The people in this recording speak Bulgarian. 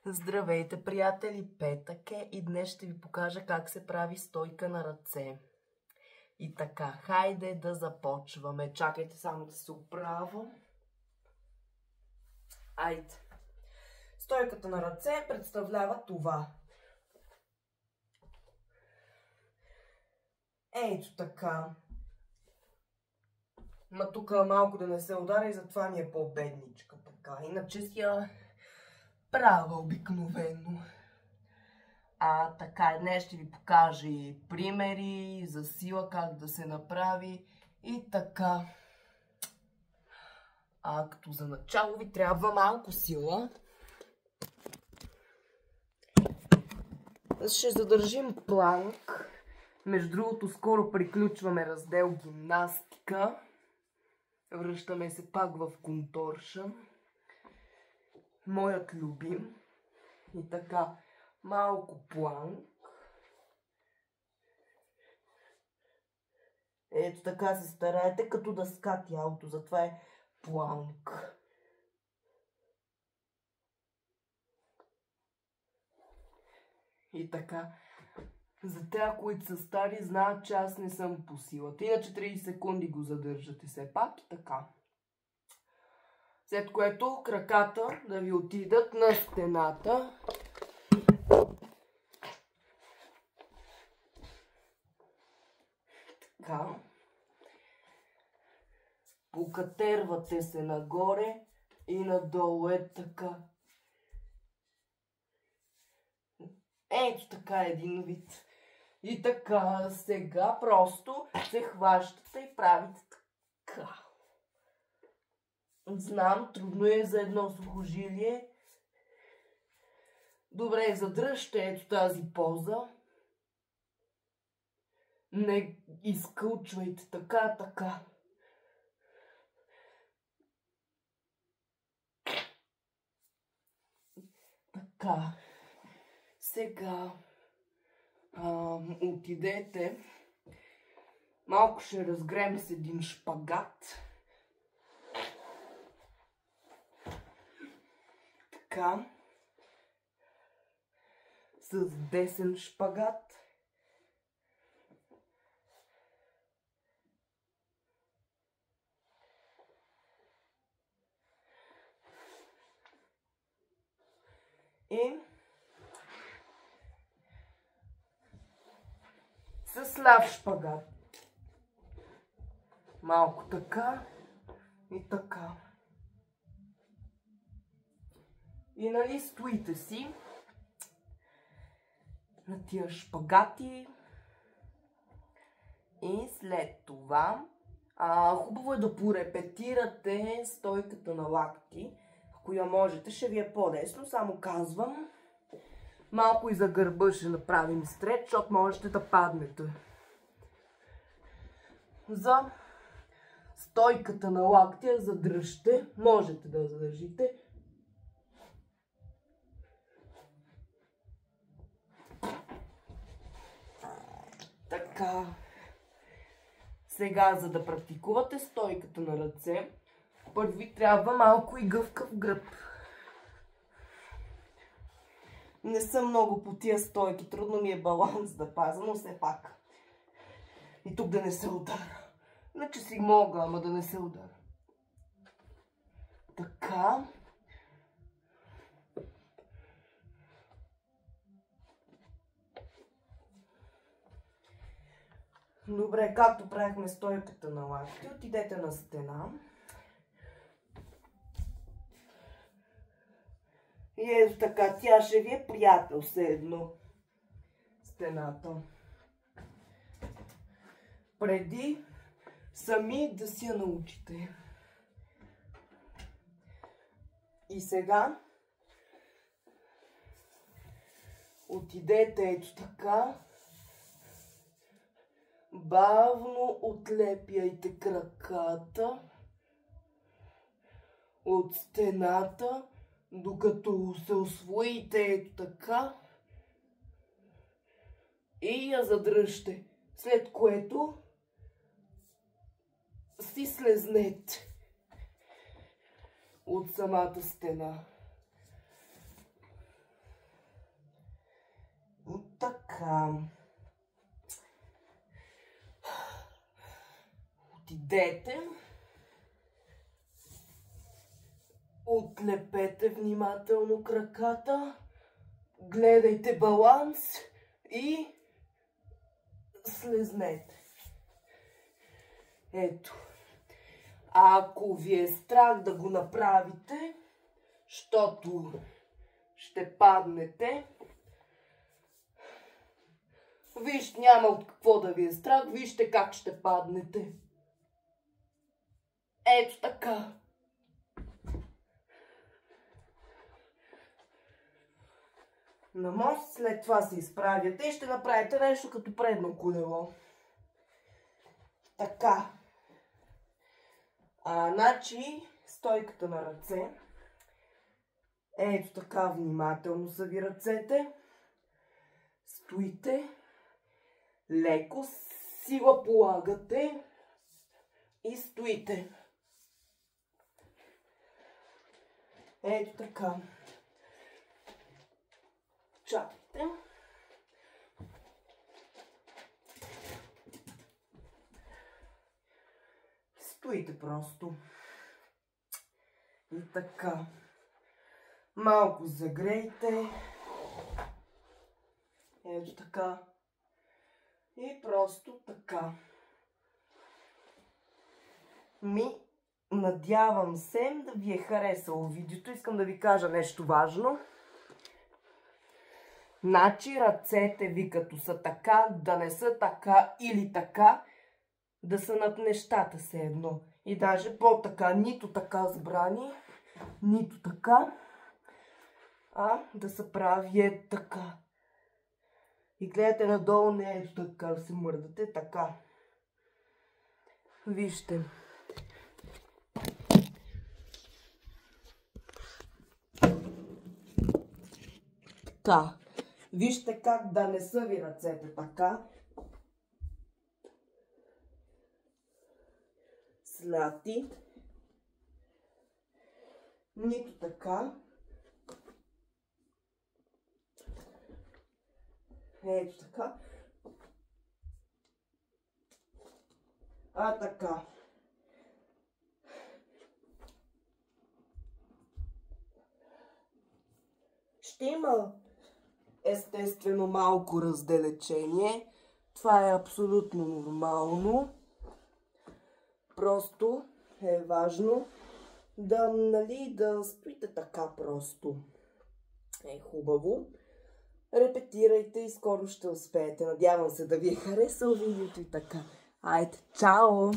Здравейте, приятели! Петък е и днес ще ви покажа как се прави стойка на ръце. И така, хайде да започваме. Чакайте само да се оправя. Айде. Стойката на ръце представлява това. Ето така. Ма тук малко да не се ударя и затова ми е по-бедничка така. Иначе си я правя обикновено. Така, днес ще ви покажа и примери за сила, как да се направи и така. Като за начало ви трябва малко сила. Ще задържим планк. Между другото, скоро приключваме раздел гимнастика. Връщаме се пак в конторшън. Моят любим. И така, малко планк. Ето така се стараете, като дъска тялото. Затова е планк. И така. За тях, които са стари, знаят, че аз не съм по силата. Иначе 30 секунди го задържате все пак и така. След което краката да ви отидат на стената. Така. Покатервате се нагоре и надолу е така. Ето така един вид. И така, сега просто се хващате и правите така. Знам, трудно е за едно сухожилие. Добре, задръжте ето тази поза. Не изкълчвайте така, така. Така. Сега отидете. Малко ще разгреем с един шпагат. Така. С десен шпагат. И с ляв шпагат. Малко така и така. И нали стоите си на тия шпагати. И след това хубаво е да порепетирате стойката на лакти. Ако я можете, ще ви е по-лесно. Само казвам. Малко и за гърба ще направим стреч, защото можете да паднете. За стойката на лактия задръжте. Можете да задържите. Така. Сега, за да практикувате стойката на ръце, първо ви трябва малко и гъвкав гръб. Не съм много по тия стойки, трудно ми е баланс да пазя, но все пак. И тук да не се удара. Иначе си мога, ама да не се удара. Така. Добре, както правихме стойката на лакти, отидете на стена. И ето така, тя ще ви е приятел все едно. Стената. Преди сами да си я научите. И сега отидете ето така. Бавно отлепяйте краката от стената, докато се усвоите ето така и я задръжте, след което си слезнете от самата стена. така. Отидете. Отлепете внимателно краката. Гледайте баланс и слезнете. Ето. Ако ви е страх да го направите, защото ще паднете, вижте, няма от какво да ви е страх, вижте как ще паднете. Ето така. На мост, след това се изправяте и ще направите нещо като предно колело. Така. Значи, стойката на ръце. Ето така, внимателно са ви ръцете. Стоите. Леко сила полагате. И стоите. Ето така. Чакайте. Стоите просто. И така. Малко загрейте. Ето така. И просто така. Надявам се да ви е харесало видеото. Искам да ви кажа нещо важно. Значи ръцете ви като са така, да не са така или така, да са над нещата все едно. И даже по-така, нито така сбрани, нито така, а да се прави е така. И гледате надолу, не ето така, да се мърдате така. Вижте. Така. Вижте как да не са ви ръцете така. Сляти. Нито така. Ето така. Така. Ще има естествено малко раздалечение. Това е абсолютно нормално. Просто е важно да стоите така просто. Е хубаво. Репетирайте и скоро ще успеете. Надявам се да ви е харесало видеото и така. Айде, чао!